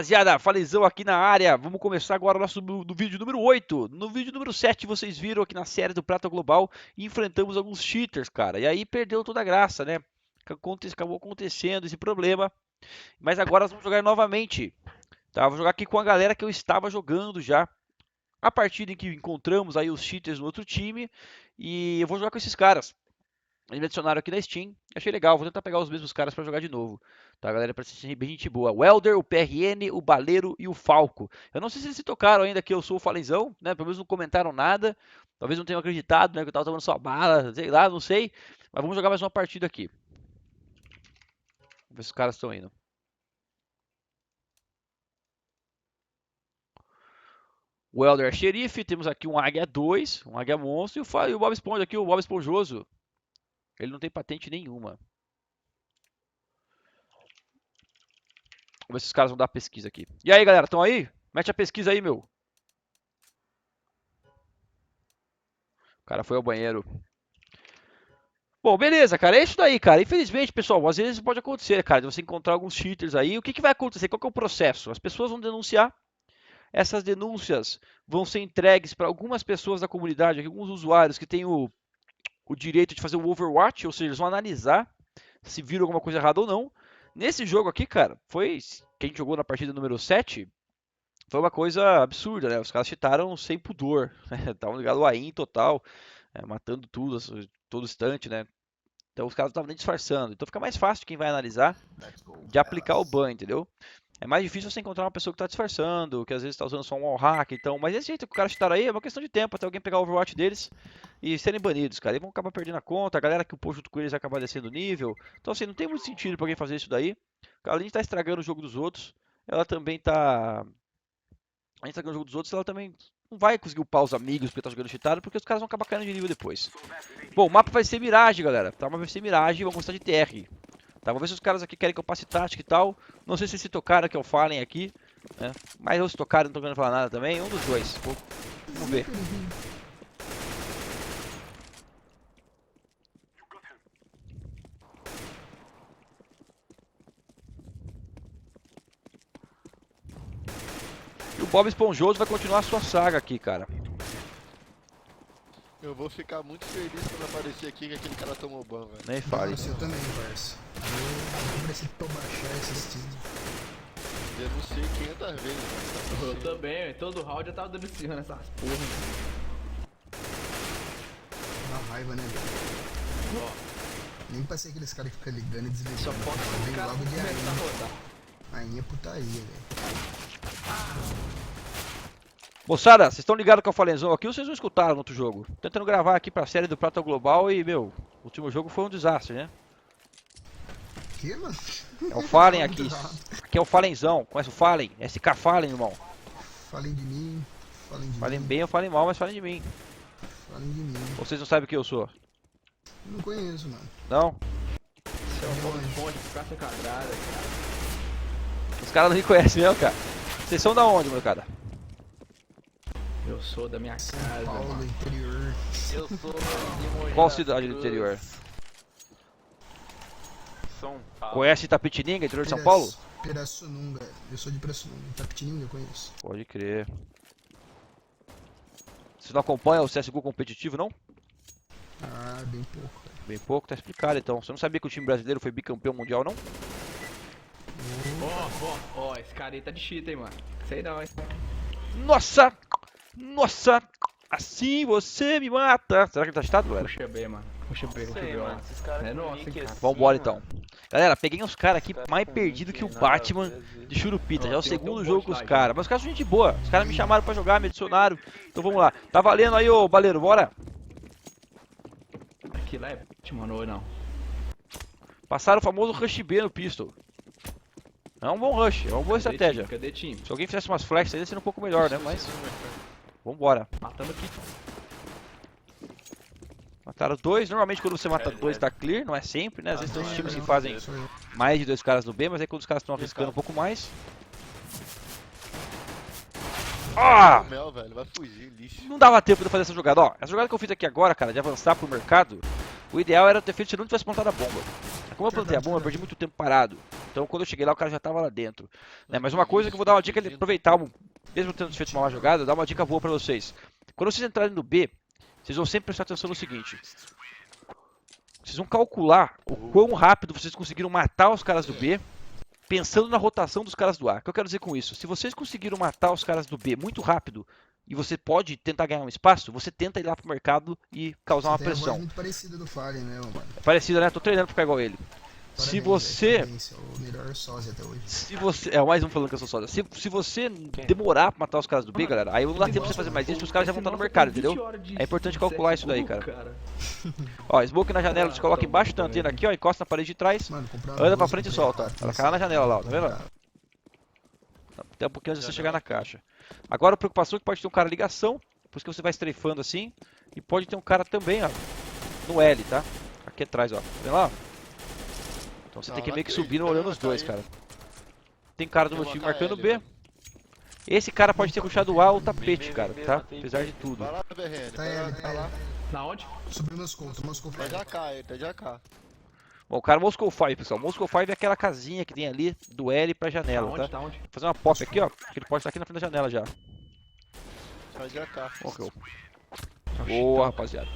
Rapaziada, falezão aqui na área. Vamos começar agora o nosso no vídeo número 8. No vídeo número 7, vocês viram aqui na série do Prata Global e enfrentamos alguns cheaters, cara. E aí perdeu toda a graça, né? Acabou acontecendo esse problema. Mas agora nós vamos jogar novamente. Tá? Vou jogar aqui com a galera que eu estava jogando já. A partida em que encontramos aí os cheaters no outro time. E eu vou jogar com esses caras. Eles me adicionaram aqui na Steam. Achei legal, vou tentar pegar os mesmos caras pra jogar de novo. Tá, galera? Parece ser bem gente boa. O Elder, o PRN, o Baleiro e o Falco. Eu não sei se eles se tocaram ainda que eu sou o Falenzão, né? Pelo menos não comentaram nada. Talvez não tenham acreditado, né? Que eu tava tomando sua bala, sei lá, não sei. Mas vamos jogar mais uma partida aqui. Vamos ver se os caras estão indo. O Elder é xerife, temos aqui um Águia 2, um Águia Monstro e o Bob Esponja aqui, o Bob Esponjoso. Ele não tem patente nenhuma. Vamos ver se os caras vão dar a pesquisa aqui. E aí, galera, estão aí? Mete a pesquisa aí, meu. O cara foi ao banheiro. Bom, beleza, cara. É isso daí, cara. Infelizmente, pessoal, às vezes pode acontecer, cara, de você encontrar alguns cheaters aí. O que, que vai acontecer? Qual que é o processo? As pessoas vão denunciar. Essas denúncias vão ser entregues para algumas pessoas da comunidade, alguns usuários que têm o direito de fazer o Overwatch, ou seja, eles vão analisar se viram alguma coisa errada ou não. Nesse jogo aqui, cara, foi que a gente jogou na partida número 7. Foi uma coisa absurda, né? Os caras cheataram sem pudor, né? Estavam ligados a in total, matando tudo, todo instante, né? Então os caras não estavam nem disfarçando. Então fica mais fácil quem vai analisar de aplicar o ban, entendeu? É mais difícil você encontrar uma pessoa que está disfarçando, que às vezes está usando só um wallhack, então. Mas esse jeito que o cara cheatar aí é uma questão de tempo até alguém pegar o Overwatch deles e serem banidos, cara. Eles vão acabar perdendo a conta, a galera que upou junto com eles vai acabar descendo o nível. Então assim, não tem muito sentido para alguém fazer isso daí. Além de estar estragando o jogo dos outros, ela também tá a gente tá ganhando o jogo dos outros, ela também não vai conseguir upar os amigos porque tá jogando cheatado, porque os caras vão acabar caindo de nível depois. Bom, o mapa vai ser Mirage, galera. Tá, o mapa vai ser Mirage e vamos gostar de TR. Tá, vamos ver se os caras aqui querem que eu passe tática e tal. Não sei se tocaram que eu falem aqui, né? Mas ou se tocaram, não tô querendo falar nada também. Um dos dois. Vamos ver. E o Bob Esponjoso vai continuar a sua saga aqui, cara. Eu vou ficar muito feliz quando aparecer aqui que aquele cara tomou ban, velho. Nem fale. Nossa, eu também, parça. Eu comecei pra baixar esse Steam. Denunciei 500 vezes, velho. Eu também, todo round eu tava denunciando essas porra. Uma raiva, né, velho? Nem pra ser aqueles caras que ficam ligando e desligando. Só pode Vem o cara logo de começar a aí. rodar. Aí é putaria, velho. Moçada, vocês estão ligados que eu falei aqui ou vocês não escutaram no outro jogo? Tô tentando gravar aqui pra série do Prata Global e, meu, o último jogo foi um desastre, né? Que, mano? É o Fallen aqui. Aqui é o Fallenzão. Conhece o Fallen? SK Fallen, irmão. Falem de mim. Falem de Falem mim. bem ou falem mal, mas falem de mim. Falem de mim. Vocês não sabem o que eu sou? Eu não conheço, mano. Não? Você é um Bob Esponja, ficar sem quadrada, cara. Os caras não me conhecem mesmo, cara. Vocês são da onde, molecada? Eu sou da minha São casa, Paulo, mano. interior. Eu sou de Mogi Qual das cidade do Cruzes, interior? São Paulo. Conhece Itapetininga, interior de São Paulo? Pirassununga. Eu sou de Pirassununga. Itapetininga eu conheço. Pode crer. Você não acompanha o CSGO competitivo, não? Ah, bem pouco, velho. Bem pouco, tá explicado então. Você não sabia que o time brasileiro foi bicampeão mundial, não? Ó, esse cara aí tá de cheat, hein, mano. Sei não, hein. Nossa! Nossa! Assim você me mata! Será que ele tá cheatado, galera? Puxa B, mano. Puxa B, Não puxa sei, B, ó. mano. Esses caras É com nossa, nick hein, cara. assim, Vambora mano. então. Galera, peguei uns caras aqui Os caras mais com perdido nick que o nada a Batman ver, às vezes. de Churupita. Já é o Tem segundo um jogo bot com os lá, caras. Mas os caras são gente boa. Os caras me chamaram pra jogar, me adicionaram. Então vamos lá. Tá valendo aí, ô Baleiro, bora? Aquilo é mano, ou não? Passaram o famoso Rush B no pistol. É um bom rush, é uma boa estratégia. Cadê time? Se alguém fizesse umas flex aí, seria um pouco melhor, né? Mas vambora. Matando aqui. Mataram dois. Normalmente quando você mata dois tá clear, não é sempre, né? Às vezes tem uns times que fazem Sou eu. mais de dois caras no B, mas aí quando os caras estão arriscando um pouco mais. Ah! O Mel, velho, vai fugir, lixo. Não dava tempo de eu fazer essa jogada. Ó, essa jogada que eu fiz aqui agora, cara, de avançar pro mercado, o ideal era ter feito se não tivesse montado a bomba. como eu plantei a bomba, eu perdi muito tempo parado. Então quando eu cheguei lá, o cara já tava lá dentro. Né? Mas uma coisa que eu vou dar uma dica é aproveitar, mesmo tendo feito uma má jogada, dar uma dica boa pra vocês. Quando vocês entrarem no B, vocês vão sempre prestar atenção no seguinte. Vocês vão calcular o quão rápido vocês conseguiram matar os caras do B, pensando na rotação dos caras do A. O que eu quero dizer com isso? Se vocês conseguiram matar os caras do B muito rápido, e você pode tentar ganhar um espaço, você tenta ir lá pro mercado e causar uma Tem a voz pressão. muito parecida do Fallen, né, mano? É parecido, né? Tô treinando pra ficar igual ele. Se Parabéns, você... parabéns, é o melhor sósia até hoje. Se você... É o mais um falando que eu sou sósia. Se você demorar pra matar os caras do B, galera, aí não dá tempo pra você fazer mais isso, porque os caras já vão estar no mercado, entendeu? É importante calcular isso daí, cara. Ó, smoke na janela, você coloca embaixo da antena aqui, ó, encosta na parede de trás, Mano, comprar anda pra duas, frente e comprei solta. quatro, Ela cai lá na janela lá, ó, tá vendo? Até um pouquinho antes de você chegar na caixa. Agora a preocupação é que pode ter um cara ligação, por isso que você vai strafando assim, e pode ter um cara também, ó, no L, tá? Aqui atrás, ó, tá vendo lá? Então você tem que meio que subir olhando os dois, cara. Tem cara do meu time marcando B. Esse cara pode ter rushado o A ou tapete, cara, tá? Apesar de tudo. Vai lá, BRN. Tá Vai lá, ele, vai tá lá. ele. Na onde? Subiu Moscou, Moscou Tá faz. de AK, ele tá de AK. Bom, o cara Moscow 5, pessoal. Moscow 5 é aquela casinha que tem ali do L pra janela, tá? Tá onde? Vou fazer uma pop aqui, ó, que ele pode estar aqui na frente da janela já. Tá de AK. Ok. Boa, rapaziada.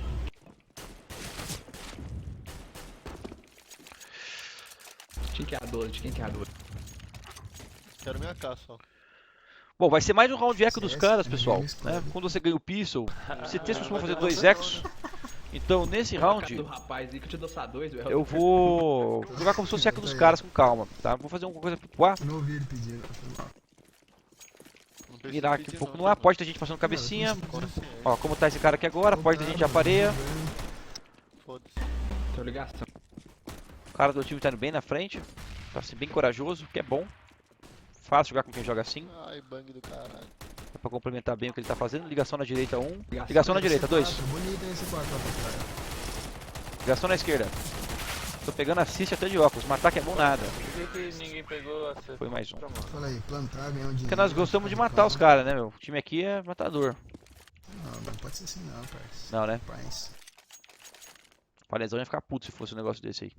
De quem que é a 12? De quem que é a 12? Quero minha AK só. Bom, vai ser mais um round eco dos CS, caras, né? pessoal. Games Né? Club. Quando você ganha o pistol, você costuma fazer 2 ecos. Então, nesse round, Do rapaz aí que eu te dou só 2, velho. eu vou jogar como se fosse eco dos caras com calma, tá? Vou fazer uma coisa pro A, Eu não ouvi ele pedindo. foi mal. Não precisa virar aqui pedir um pouco não, no A. tá Pode ter gente passando cabecinha. Agora sim, é. Ó, como tá esse cara aqui agora, pode ter gente de apareia. Foda-se. Tô ligação. O cara do time tá indo bem na frente. Tá assim, bem corajoso, que é bom. Fácil jogar com quem joga assim. Ai, bang do caralho. Dá pra complementar bem o que ele tá fazendo. Ligação na direita 1. Ligação na direita 2. Bonito esse 4 lá pra trás. Ligação na esquerda. Tô pegando assist até de óculos. Matar que é bom nada. Por que ninguém pegou a cesta? Foi mais um. Fala aí, plantar, ganhar um dinheiro. Porque nós gostamos de ficar matar os calmo. caras, né, meu? O time aqui é matador. Não pode ser assim não, parça. Não, né? Paz. O Palezão ia ficar puto se fosse um negócio desse aí.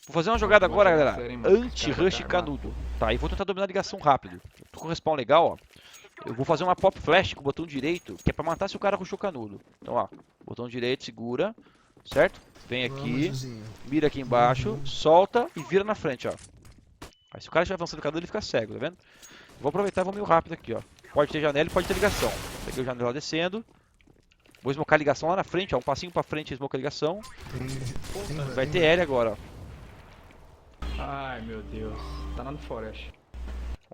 Vou fazer uma jogada agora, galera. Anti-rush canudo. Tá, e vou tentar dominar a ligação rápido. Tô com respawn legal, ó. Eu vou fazer uma pop flash com o botão direito, que é pra matar se o cara rushou canudo. Então, ó. Botão direito, segura. Certo? Vem Vamos, aqui, Juzinho. mira aqui embaixo, solta e vira na frente, ó. Aí se o cara estiver avançando o canudo, ele fica cego, tá vendo? Vou aproveitar e vou meio rápido aqui, ó. Pode ter janela e pode ter ligação. Peguei o janela descendo. Vou smocar a ligação lá na frente, ó. Um passinho pra frente, smoke a ligação. Vai ter L agora, ó. Ai, meu Deus. Tá lá no Forest.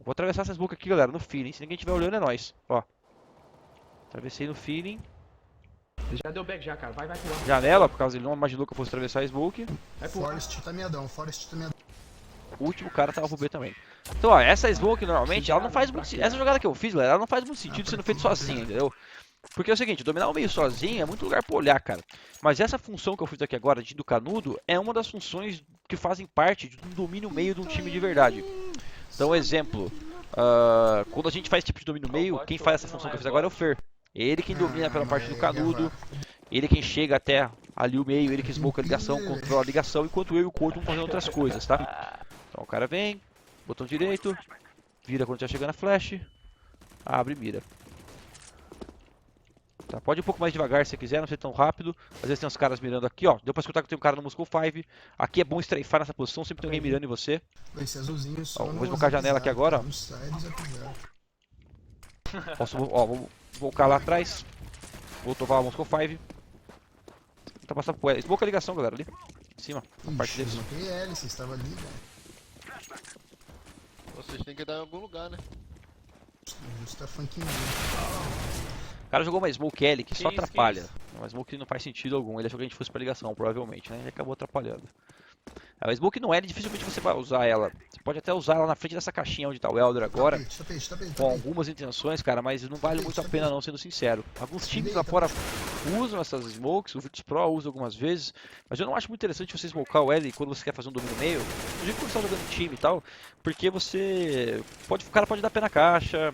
Vou atravessar essa smoke aqui, galera, no feeling. Se ninguém estiver olhando, é nóis. Ó. Atravessei no feeling. Já deu back já, cara. Vai pro ar. Janela, por causa ele não imaginou que eu fosse atravessar a smoke. Vai pro ar. Forest tá meadão, Forest tá meadão. O último cara tava pro B também. Então, ó, essa smoke normalmente, ela não faz muito sentido. Essa jogada que eu fiz, galera, ela não faz muito sentido sendo feita sozinha, entendeu? Porque é o seguinte, dominar o meio sozinho é muito lugar pra olhar, cara. Mas essa função que eu fiz aqui agora, de do canudo, é uma das funções que fazem parte do domínio meio de um time de verdade. Então, exemplo, quando a gente faz esse tipo de domínio meio, quem faz essa função que eu fiz agora é o Fer. Ele quem domina pela parte do canudo, ele quem chega até ali o meio, ele que smoke a ligação, controla a ligação, enquanto eu e o Couto vão fazendo outras coisas, tá? Então o cara vem, botão direito, vira quando já chega na flash, abre e mira. Tá, pode ir um pouco mais devagar se você quiser, não ser tão rápido. Às vezes tem uns caras mirando aqui, ó. Deu pra escutar que tem um cara no Moscow 5. Aqui é bom strafar nessa posição, sempre tem alguém mirando em você. Esse azulzinho só. Ó, vou no esmocar a janela aqui agora, ó. No side, já pisar. Posso, ó, vou voltar lá atrás. Vou tovar o Moscow 5. Tá passando pro L. Smoke a ligação, galera, ali. Em cima, na parte deles. Ixi, L, você estava ali, velho. Vocês têm que dar em algum lugar, né? Justo tá funkinho. O cara jogou uma Smoke L que só Que isso, atrapalha. que isso? Uma Smoke que não faz sentido algum. Ele achou que a gente fosse pra ligação, provavelmente, né? E acabou atrapalhando. A Smoke no L, dificilmente você vai usar ela. Você pode até usar ela na frente dessa caixinha onde tá o Elder agora. Tapete. Com algumas intenções, cara, mas não vale muito a pena não, sendo sincero. Alguns times lá fora usam essas smokes, o Virtus Pro usa algumas vezes, mas eu não acho muito interessante você smocar o L quando você quer fazer um domínio meio, inclusive quando você tá jogando time e tal, porque você pode, o cara pode dar pé na caixa.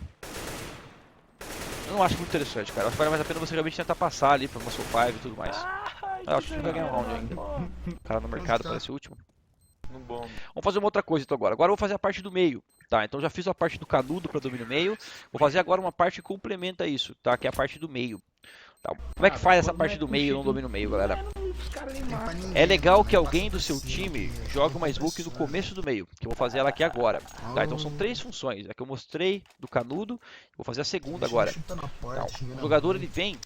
Eu não acho muito interessante, cara. Eu acho que vale mais a pena você realmente tentar passar ali pra uma Soul 5 e tudo mais. Ah, acho que vai ganhar um round ainda. O cara no mercado tá? parece o último. No bom. Vamos fazer uma outra coisa então agora. Agora eu vou fazer a parte do meio, tá? Então já fiz a parte do canudo para domínio meio. Vou fazer agora uma parte que complementa isso, tá? Que é a parte do meio. Tá? Como é que faz essa parte do meio no domínio meio, galera? Os caras nem Tem pra matam. ninguém, É legal mano, que passa alguém do por seu cima, time porque jogue uma é smoke no impressão. começo do meio, que eu vou fazer ela aqui agora. Tá? Então são 3 funções. É que eu mostrei do canudo, vou fazer a segunda agora. Chuta na Tá? porta, xinga O na jogador mãe. ele vem,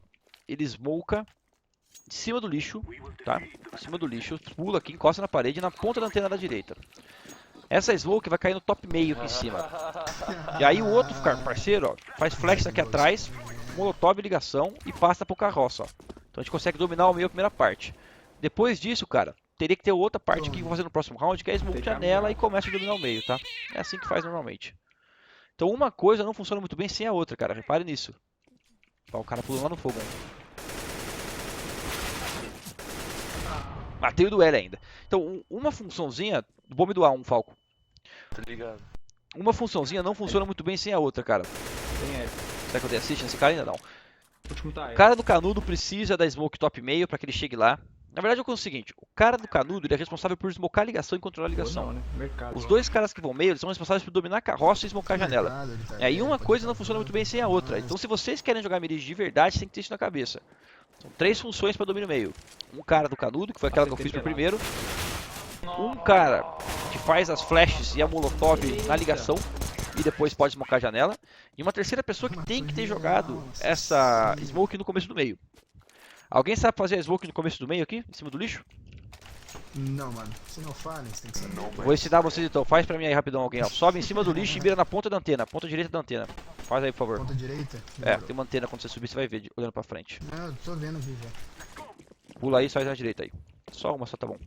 ele smoca em cima do lixo, tá? Em cima do lixo, pula aqui, encosta na parede na ponta da antena da direita. Essa smoke vai cair no top meio aqui em cima. E aí o outro parceiro, ó, faz flash aqui atrás, molotov ligação e passa pro carroça, ó. Então a gente consegue dominar o meio a primeira parte. Depois disso, cara, teria que ter outra parte que eu vou fazer no próximo round, que é a smoke janela e começa a dominar o meio, tá? É assim que faz normalmente. Então uma coisa não funciona muito bem sem a outra, cara. Repare nisso. Ó, o cara pulando lá no fogo. Matei o duelo ainda. Então, uma funçãozinha. Bombe do A1, Falco. Tá ligado? Uma funçãozinha não funciona muito bem sem a outra, cara. Tem F. Será que eu dei assist nesse cara ainda? Não. Último tá O F. cara do canudo precisa da smoke top meio para que ele chegue lá. Na verdade, eu conto o seguinte: o cara do canudo ele é responsável por smocar a ligação e controlar a Ou ligação. não, né? Mercado. Os dois caras que vão meio eles são responsáveis por dominar a carroça e smocar a janela. Mercado, ele tá E aí velho, uma pode coisa tá não funciona muito dando, bem sem a outra. mas- Então, se vocês querem jogar Mirage de verdade, tem que ter isso na cabeça. São 3 funções para domínio meio. Um cara do canudo, que foi aquela que eu fiz por primeiro. Um cara que faz as flashes e a molotov na ligação e depois pode smocar a janela. E uma terceira pessoa que tem que ter jogado essa smoke no começo do meio. Alguém sabe fazer a smoke no começo do meio aqui, em cima do lixo? Não, mano. Você não fala, você tem que saber. Vou ensinar vocês então. Faz pra mim aí rapidão alguém, ó. Sobe em cima do lixo e mira na ponta da antena, ponta direita da antena. Faz aí, por favor. Ponta direita? É, Demorou. tem uma antena quando você subir, você vai ver olhando pra frente. Não, eu tô vendo aqui já. Pula aí, só na direita aí. Só uma, só tá bom.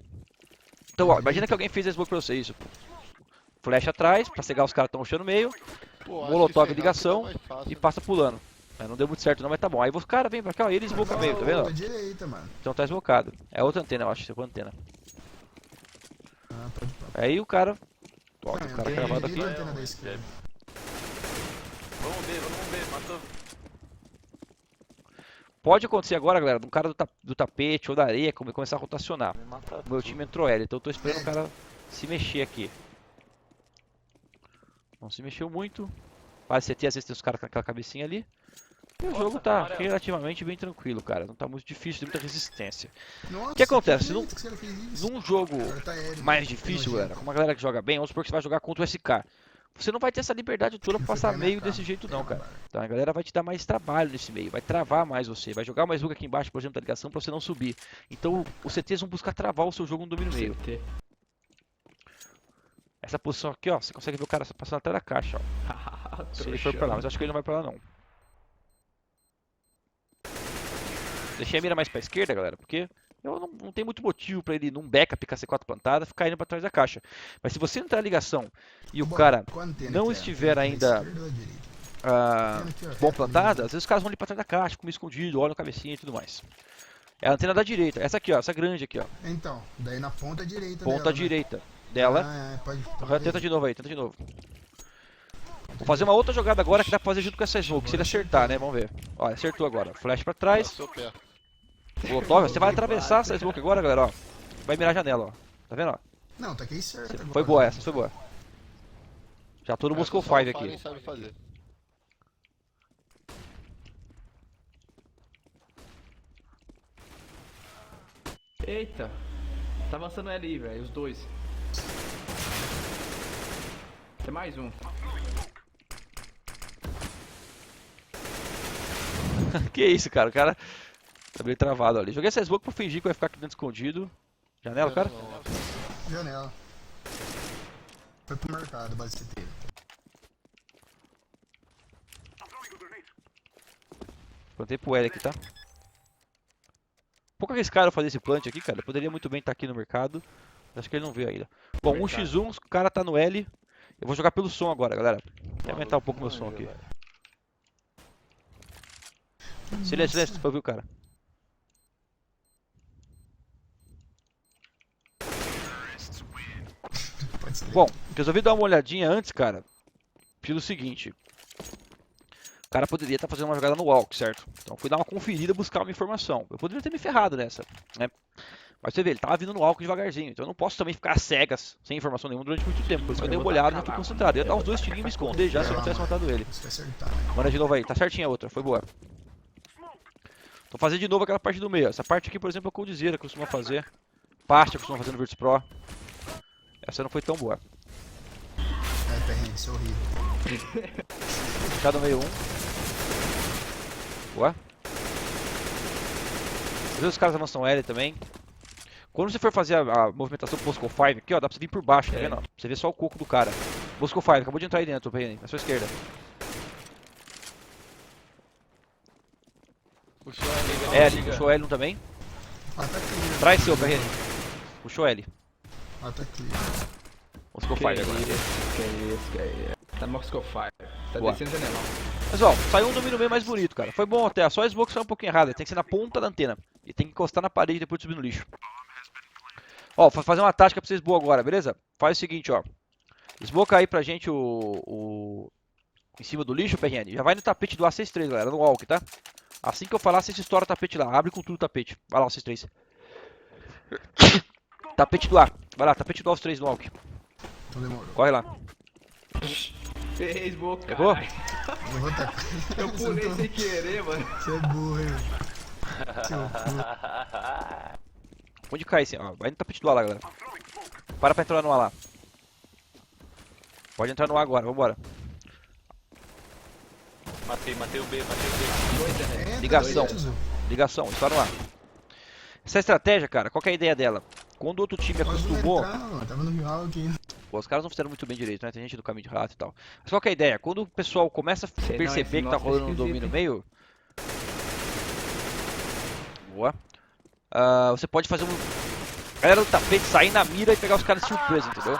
Então, ó, imagina que alguém fez a smoke pra você, isso. Flash atrás, pra cegar os caras que estão rushando no meio, Pô, acho molotov que ligação mais fácil. e passa pulando. Não deu muito certo não, mas tá bom. Aí os caras vêm pra cá, ó, e ele smoca meio, tá vendo? ó? Ponta direita, mano. Então tá smocado. É outra antena, eu acho, segunda antena. Ah, pode pá. Aí o cara... Ó, tem Ah, o cara tem cravado direita aqui. e antena da esquerda. Vamos ver, matou. Pode acontecer agora, galera, de um cara do tapete ou da areia começar a rotacionar. Me mataram. O meu time entrou L, então eu tô esperando o cara se mexer aqui. Não se mexeu muito. Base CT, às vezes tem os caras com aquela cabecinha ali. E o Nossa, jogo tá amarelo. relativamente bem tranquilo, cara. Não tá muito difícil, tem muita resistência. Nossa, O que acontece? que bonito que você fez isso. Num jogo Agora tá aéreo, mais né? difícil, Nojento. galera, com uma galera que joga bem, vamos supor que você vai jogar contra o SK. Você não vai ter essa liberdade toda pra Foi passar pra minha meio cara. desse jeito não, Pega, cara. mano. Então a galera vai te dar mais trabalho nesse meio, vai travar mais você, vai jogar mais hook aqui embaixo, por exemplo, da ligação, pra você não subir. Então os CTs vão buscar travar o seu jogo no domínio meio. CT. Essa posição aqui, ó, você consegue ver o cara passando atrás da caixa, ó. Se ele for pra lá, mas acho que ele não vai pra lá não. Deixei a mira mais pra esquerda, galera, porque eu não tenho muito motivo pra ele num backup com a C4 plantada ficar indo pra trás da caixa. Mas se você entrar na ligação e o Bom, cara qual antena não que é? estiver Da ainda esquerda ou da direita? ah, Aqui, ó, bom reto, plantada, às vezes os caras vão ali pra trás da caixa, como escondido, olham a cabecinha e tudo mais. É a antena da direita, essa aqui, ó, essa grande aqui, ó. Então, daí na ponta direita Ponta dela, né? direita dela. Ah, é, pode Tenta de novo aí, tenta de novo. Vou fazer uma outra jogada agora que dá pra fazer junto com essa smoke, se ele acertar, né? Vamos ver. Ó, acertou agora. Flash pra trás. Passou perto. Molotov, você vai atravessar essa smoke agora, galera, ó. Vai mirar a janela, ó. Tá vendo, ó? Não, tá aqui certo agora. Foi boa essa, foi boa. Já tô no Moscow Essa só o 5 Fallen aqui. sabe fazer. Eita. Tá avançando ali, velho. Os dois. Tem mais um. Que isso, cara? O cara tá meio travado ali. Joguei essa smoke pra fingir que vai ficar aqui dentro escondido. Janela, cara? Janela. Foi pro mercado, base CT. Plantei pro L aqui, tá? Pouco arriscado fazer esse plant aqui, cara. Eu poderia muito bem estar aqui no mercado. Acho que ele não veio ainda. Bom, 1x1, o cara tá no L. Eu vou jogar pelo som agora, galera. Vou aumentar um pouco meu som aqui. Silêncio, silêncio, pra ouvir o cara. Pode ser. Bom, resolvi dar uma olhadinha antes, cara. Pelo seguinte. cara poderia estar fazendo uma jogada no walk, certo? Então fui dar uma conferida, buscar uma informação. Eu poderia ter me ferrado nessa, né? Mas você vê, ele tava vindo no walk devagarzinho, então eu não posso também ficar cegas, sem informação nenhuma durante muito tempo. Por isso que eu dei uma olhada e já fui concentrado. Eu ia dar os dois tirinhos e me esconder já se eu não tivesse matado ele. Você vai acertar, né? Manda de novo aí, tá certinha a outra, foi boa. Então fazer de novo aquela parte do meio. Essa parte aqui, por exemplo, é o Coldzera costuma fazer. Pasta costuma fazer no Virtus Pro. Essa não foi tão boa. É, perrengue, isso é horrível. Fechado no meio 1. Boa. Às vezes os caras avançam L também. Quando você for fazer a movimentação do Bosco 5 aqui, ó, dá pra você vir por baixo, tá vendo? Ó? Você vê só o coco do cara. Bosco 5, acabou de entrar aí dentro, PN, na sua esquerda. Puxou a L, puxou L também. Ah, tá clear. Traz seu, PN. Puxou L. Ah, tá clear. Bosco 5 Que agora. isso. Tá no Moscow Fire. Tá Boa. descendo janelão. Mas ó, saiu um domínio meio mais bonito, cara. Foi bom até, só a smoke saiu um pouquinho errada. Tem que ser na ponta da antena. E tem que encostar na parede e depois subir no lixo. Ó, vou fazer uma tática pra vocês boa agora, beleza? Faz o seguinte, ó. Smoke aí pra gente em cima do lixo, PRN. Já vai no tapete do A63, galera, no walk, tá? Assim que eu falar, você estoura o tapete lá. Abre com tudo o tapete. Vai lá, A63. Tapete do A. Vai lá, tapete do A3 no walk. Então demorou. Corre lá. Fez boca. Pegou? Eu vou tacar. Eu pulei sem querer, mano. Você é burro, hein? Seu burro. Onde cai esse? Ó, vai no tapete do A lá, galera. Para pra entrar no A lá. Pode entrar no A agora, vambora. Matei o B, matei o B. Entra, Ligação. Tizu. Ligação, está no ar. Essa estratégia, cara, qual que é a ideia dela? Quando o outro time Pode não acostumou... entrar, mano. Tava no Mihawk ainda. Pô, os caras não fizeram muito bem direito, né? Tem gente do caminho de rato e tal. Mas qual que é a ideia? Quando o pessoal começa a Sei não, perceber esse que tá nosso é rolando um esquisito, domínio hein? meio... Boa. Você pode fazer a galera do tapete sair na mira e pegar os caras de surpresa, entendeu?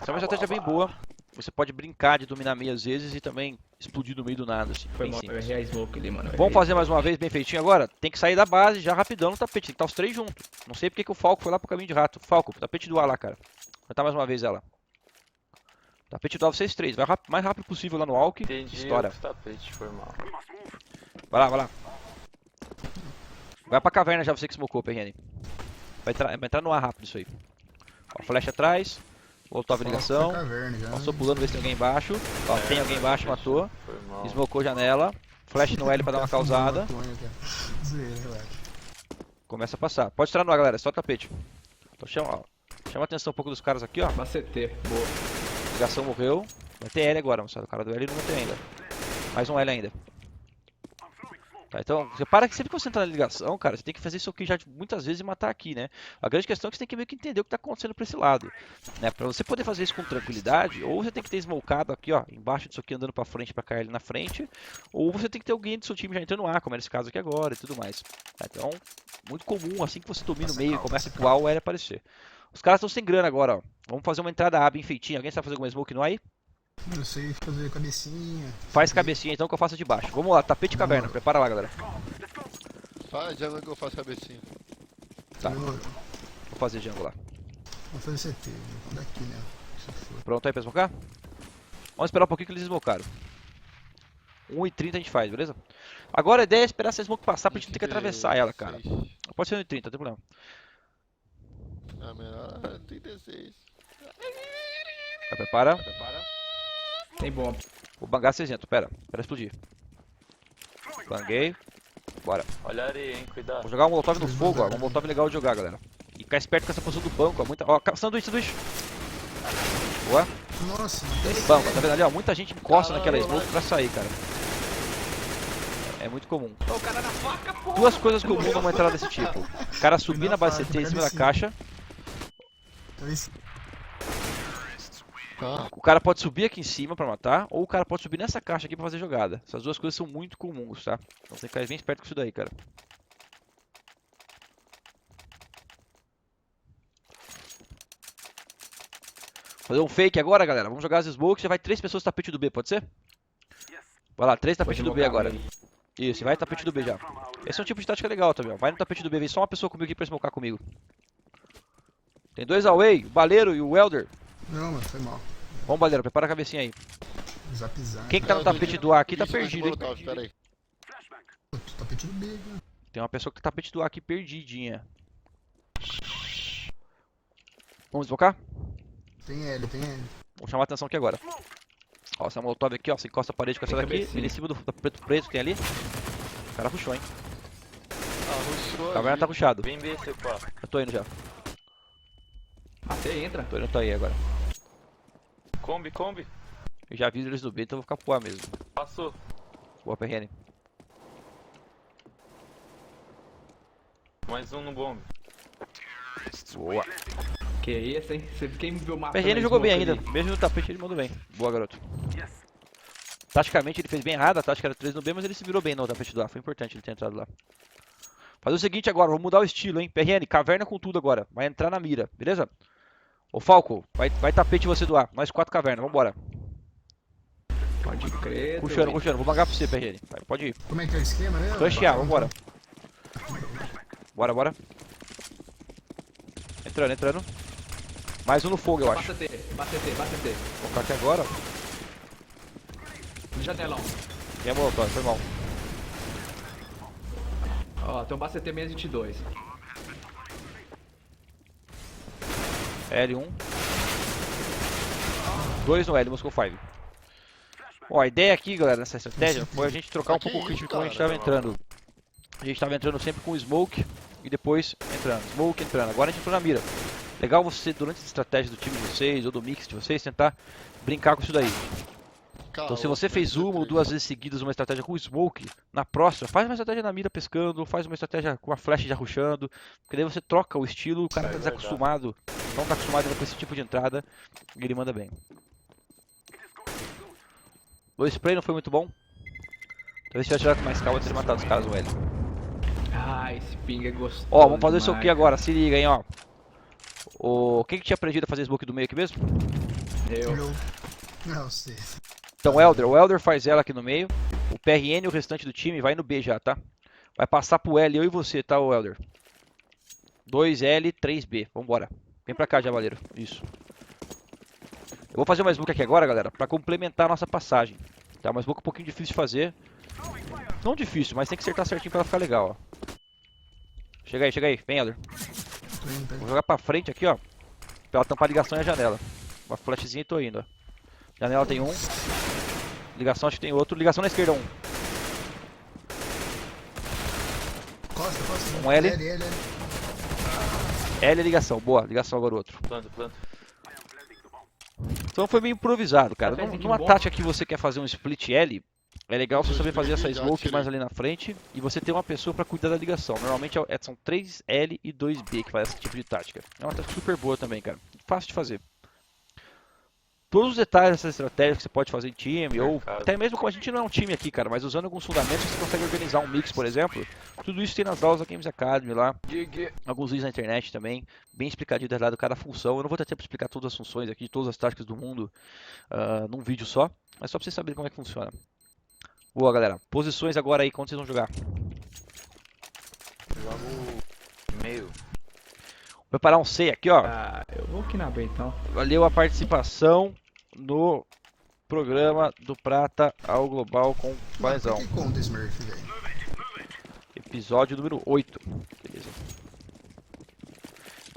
Essa é uma estratégia bem boa. Você pode brincar de dominar meio às vezes e também explodir no meio do nada, assim. Foi Bem mal, eu simples. errei a smoke ali, mano. Vamos fazer mais uma vez bem feitinho agora? Tem que sair da base já rapidão no tapete, tem que estar os três juntos. Não sei porque que o Falco foi lá pro caminho de rato. Falco, tapete do A lá, cara. Vou tentar mais uma vez ela. Tapete do A, vocês três. Vai mais rápido possível lá no walk. Entendi Estoura. o tapete, foi mal. Vai lá, vai lá. Vai pra caverna já, você que smocou, PRN. Vai entrar no A rápido isso aí. Ó, flecha atrás. Voltou a ligação. Caverna, já. Passou pulando, ver se tem alguém embaixo. Ó, tem alguém embaixo, matou. Foi mal. Smocou janela. Flash no L pra dar uma causada. Zoeira, relaxa. Começa a passar. Pode entrar no ar, galera. Só o tapete. Então chama a atenção um pouco dos caras aqui, ó. Uma CT, boa. Ligação morreu. Vai ter L agora, moçada. O cara do L não tem ainda. Mais um L ainda. Tá, então, repara que sempre que você entrar na ligação, cara, você tem que fazer isso aqui já muitas vezes e matar aqui, né? A grande questão é que você tem que meio que entender o que tá acontecendo pra esse lado, né? Pra você poder fazer isso com tranquilidade, ou você tem que ter smokado aqui, ó, embaixo disso aqui andando pra frente pra cair ali na frente, ou você tem que ter alguém do seu time já entrando no ar, como é nesse caso aqui agora e tudo mais. Tá, então, muito comum, assim que você domina o meio e começa a pular, o L aparecer. Os caras estão sem grana agora, ó. Vamos fazer uma entrada A bem feitinha. Alguém sabe fazer alguma smoke no aí? Eu sei fazer cabecinha. Faz cabecinha então que eu faço de baixo. Vamos lá, tapete caverna, prepara lá, galera. Faz, já que eu faço cabecinha. Tá. Demorou. Vou fazer jungle lá. Vou fazer CT. Vou daqui, né? Se for. Pronto aí pra smocar? Vamos esperar um pouquinho que eles smocaram. 1h30 a gente faz, beleza? Agora a ideia é esperar essa smoke passar pra gente não ter que atravessar ela, cara. Pode ser 1h30, não tem problema. Ah, melhor 36. Vai, prepara. Tem bomba. Vou bangar cinzento, pera explodir. Banguei. Bora. Olha a areia, hein, cuidado. Vou jogar um molotov no fogo, ó. Um molotov legal de jogar, galera. E ficar esperto com essa posição do banco, ó. Ó, sanduíche. Boa. Nossa, Banco, tá vendo ali, ó? Muita gente encosta naquela smoke pra sair, cara. É muito comum. Ô, o cara na faca, pô! Duas coisas comuns numa entrada desse tipo. O cara subir na base CT em cima da caixa. então esse. Ah, O cara pode subir aqui em cima pra matar, ou o cara pode subir nessa caixa aqui pra fazer jogada. Essas duas coisas são muito comuns, tá? Então você cai bem esperto com isso daí, cara. Fazer um fake agora, galera. Vamos jogar as smokes. Já vai 3 pessoas no tapete do B, pode ser? Vai lá, 3 tapete do B agora. Isso, vai no tapete do B já. Esse é um tipo de tática legal também, ó. Vai no tapete do B, vem só uma pessoa comigo aqui pra smocar comigo. Tem dois away, o Baleiro e o Welder. Não, mano, foi mal. Vamos, Baleiro, prepara a cabecinha aí. Zap zap. Quem que tá no tapete do A aqui tá perdido, hein? Espera aí. Pô, tapete do B, né? Tem uma pessoa que tá no tapete do A aqui perdidinha. Vamos deslocar? Tem L, tem L. Vou chamar a atenção aqui agora. Ó, essa molotov aqui, ó. Você encosta a parede com essa Tem daqui. cabecinha. Ele em cima do preto que tem ali. O cara rushou, hein? Ah, rushou A caverna ali. tá rushado. Vem B, C4. Eu tô indo já. Matei, entra. Tô indo, tô aí agora. Kombi, Kombi. Eu já vi eles no B, então eu vou ficar pro A mesmo. Passou. Boa, PRN. Mais um no bombe. Boa. Que isso, hein? Você quem me viu matando PRN aí, jogou bem smoke ainda. ali? Mesmo no tapete ele mandou bem. Boa, garoto. Taticamente ele fez bem errado, a tática era 3 no B, mas ele se virou bem no tapete do A. Foi importante ele ter entrado lá. Fazer o seguinte agora, vamos mudar o estilo, hein? PRN, caverna com tudo agora. Vai entrar na mira, beleza? Ô Falco, vai tapete você do A. Nós 4 caverna, vambora. Pode crer. Puxando, doido. puxando. Vou bangar pra você, PRN. Vai, pode ir. Como é que é o esquema, né? Rush A, vambora. Bora, bora. Entrando, entrando. Mais um no fogo, eu acho. Basta T, basta T, basta T. Vou colocar aqui agora. Janelão. E a molotov, foi mal. Ó, tem um basta T 622. L1. 2 no L, Moscow 5. Ó, a ideia aqui, galera, nessa estratégia, foi a gente trocar um pouco o ritmo como a gente estava entrando. A gente estava entrando sempre com Smoke e depois entrando. Smoke entrando. Agora a gente entrou na mira. Legal você, durante a estratégia do time de vocês ou do mix de vocês, tentar brincar com isso daí. Então se você fez uma ou duas vezes seguidas uma estratégia com Smoke, na próxima, faz uma estratégia na mira pescando, faz uma estratégia com a flash já rushando, porque daí você troca o estilo, o cara tá desacostumado, não tá acostumado com esse tipo de entrada, e ele manda bem. O spray não foi muito bom. Talvez se tivesse tirado com mais calma, eu teria matado os caras no L. Ah, esse ping é gostoso. Ó, vamos fazer isso aqui demais. agora, se liga, hein, ó. Quem que tinha aprendido a fazer Smoke do meio aqui mesmo? Eu. Não sei. Então o Elder faz ela aqui no meio, o PRN e o restante do time vai no B já, tá? Vai passar pro L, eu e você, tá, o Elder? 2L, 3B, vambora. Vem pra cá, Javaleiro, isso. Eu vou fazer uma smoke aqui agora, galera, pra complementar a nossa passagem. Tá, uma smoke um pouquinho difícil de fazer. Não difícil, mas tem que acertar certinho pra ela ficar legal, ó. Chega aí, vem, Elder. Tô indo, Vou pera. jogar pra frente aqui, ó. Pra ela tampar a ligação e a janela. Uma flashzinha e tô indo, ó. Janela tem um. Ligação acho que tem outro. Ligação na esquerda, um. Costa. Um L. L. L é ligação, boa. Ligação agora o outro. Planta, planta. Então foi meio improvisado, cara. Tá, Numa bom. tática que você quer fazer um split L, é legal você saber fazer essa Já smoke tirei. mais ali na frente e você ter uma pessoa pra cuidar da ligação. Normalmente são 3L e 2B que faz esse tipo de tática. É uma tática super boa também, cara. Fácil de fazer. Todos os detalhes dessas estratégias que você pode fazer em time, ou Mercado. até mesmo como a gente não é um time aqui, cara, mas usando alguns fundamentos você consegue organizar um mix, por exemplo. Tudo isso tem nas aulas da Games Academy lá, alguns vídeos na internet também, bem explicadinho de cada função. Eu não vou ter tempo de explicar todas as funções aqui, todas as táticas do mundo, num vídeo só, mas só pra vocês saberem como é que funciona. Boa, galera. Posições agora aí, quando vocês vão jogar. Vamos meio. Vou preparar um C aqui, ó. Ah, eu vou aqui na B então. Valeu a participação no programa do Prata ao Global com Mano, Paizão. por que conta Smurf, velho? Episódio número 8. Beleza.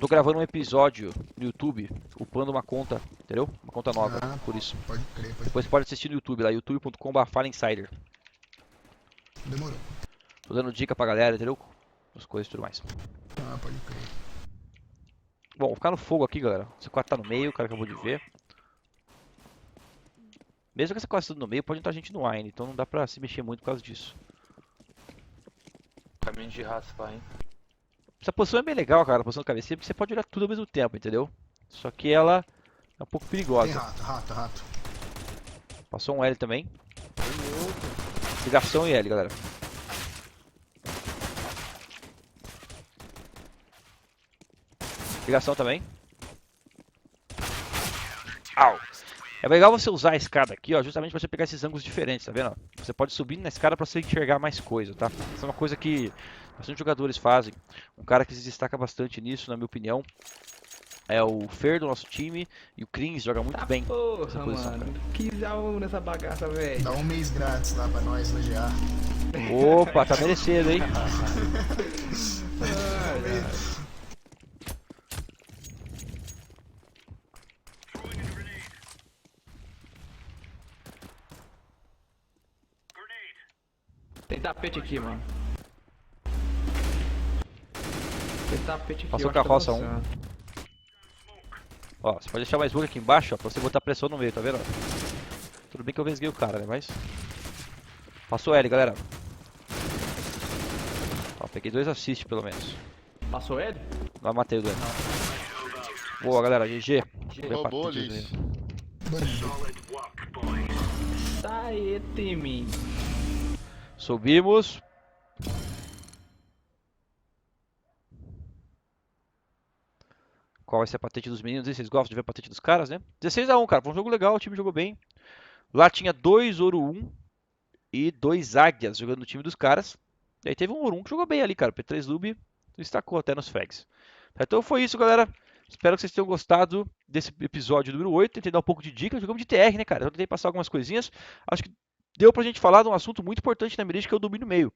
Tô gravando um episódio no YouTube, upando uma conta, entendeu? Uma conta nova, Ah, por isso. Pode crer. Depois você pode assistir no YouTube, lá, youtube.com/FallenInsider. Demorou. Tô dando dica pra galera, entendeu? As coisas e tudo mais. Ah, pode crer. Bom, vou ficar no fogo aqui, galera. O C4 tá no meio, o cara acabou de ver. Mesmo que essa coisa tudo no meio, pode entrar gente no Wine, então não dá pra se mexer muito por causa disso. Caminho de raspa, hein? Essa posição é bem legal, cara, a posição do cabeceiro, porque você pode olhar tudo ao mesmo tempo, entendeu? Só que ela é um pouco Tem perigosa. rato. Passou um L também. Ligação e L, galera. Ligação também. Au! É legal você usar a escada aqui, ó, justamente para você pegar esses ângulos diferentes, tá vendo? Você pode subir na escada para você enxergar mais coisa, tá? Isso é uma coisa que bastante jogadores fazem. Um cara que se destaca bastante nisso, na minha opinião, É o Fer do nosso time e o Krins joga muito bem nessa Porra, posição, mano. cara. Que um nessa bagaça, velho. Dá um mês grátis lá pra nós no GA. Opa, tá merecendo, hein? Tem tapete aqui, mano. Tem tapete aqui. Passou eu acho que tá carroça, um. avançando. Ó, você pode deixar mais bug aqui embaixo, ó, pra você botar pressão no meio, tá vendo? Tudo bem que eu vesguei o cara, né? Mas. Passou L, galera. Ó, peguei 2 assists pelo menos. Passou ele? Não matei o dois. Boa, galera. GG. Roubou, Hepatitis Liz. mesmo. Banido. Tá aí, time. Subimos. Qual vai ser a patente dos meninos? Vocês gostam de ver a patente dos caras, né? 16-1, cara. Foi um jogo legal, o time jogou bem. Lá tinha 2 Ouro 1 e 2 Águias jogando no time dos caras. E aí teve um Ouro 1 que jogou bem ali, cara. O P3 Lube destacou até nos frags. Então foi isso, galera. Espero que vocês tenham gostado desse episódio número 8. Tentei dar um pouco de dica. Jogamos de TR, né, cara? Eu tentei passar algumas coisinhas. Acho que deu pra gente falar de um assunto muito importante na Mirage, que é o domínio meio.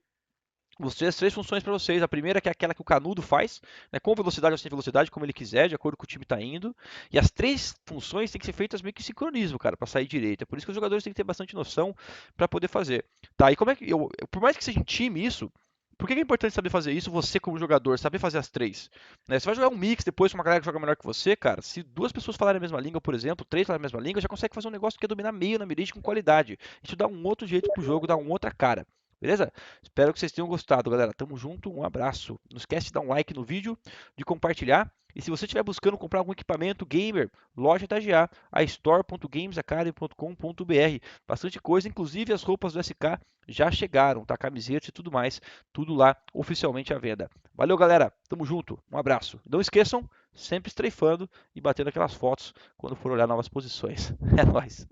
Mostrei as 3 funções para vocês. A primeira que é aquela que o canudo faz, né, com velocidade ou sem velocidade, como ele quiser, de acordo com o time está indo. E as 3 funções têm que ser feitas meio que em sincronismo, cara, para sair direito. É por isso que os jogadores têm que ter bastante noção para poder fazer. Tá, e como é que por mais que seja em time isso, por que é importante saber fazer isso, você como jogador, saber fazer as 3? Né, você vai jogar um mix depois com uma galera que joga melhor que você, cara, se 2 pessoas falarem a mesma língua, por exemplo, 3 falarem a mesma língua, já consegue fazer um negócio que é dominar meio na Mirage com qualidade. Isso dá um outro jeito pro jogo, dá uma outra cara. Beleza? Espero que vocês tenham gostado, galera. Tamo junto, um abraço. Não esquece de dar um like no vídeo, de compartilhar. E se você estiver buscando comprar algum equipamento gamer, loja da GA, a store.gamesacademy.com.br. Bastante coisa, inclusive as roupas do SK já chegaram, tá? Camisetas e tudo mais, tudo lá oficialmente à venda. Valeu, galera. Tamo junto. Um abraço. Não esqueçam, sempre strafando e batendo aquelas fotos quando for olhar novas posições. É nóis.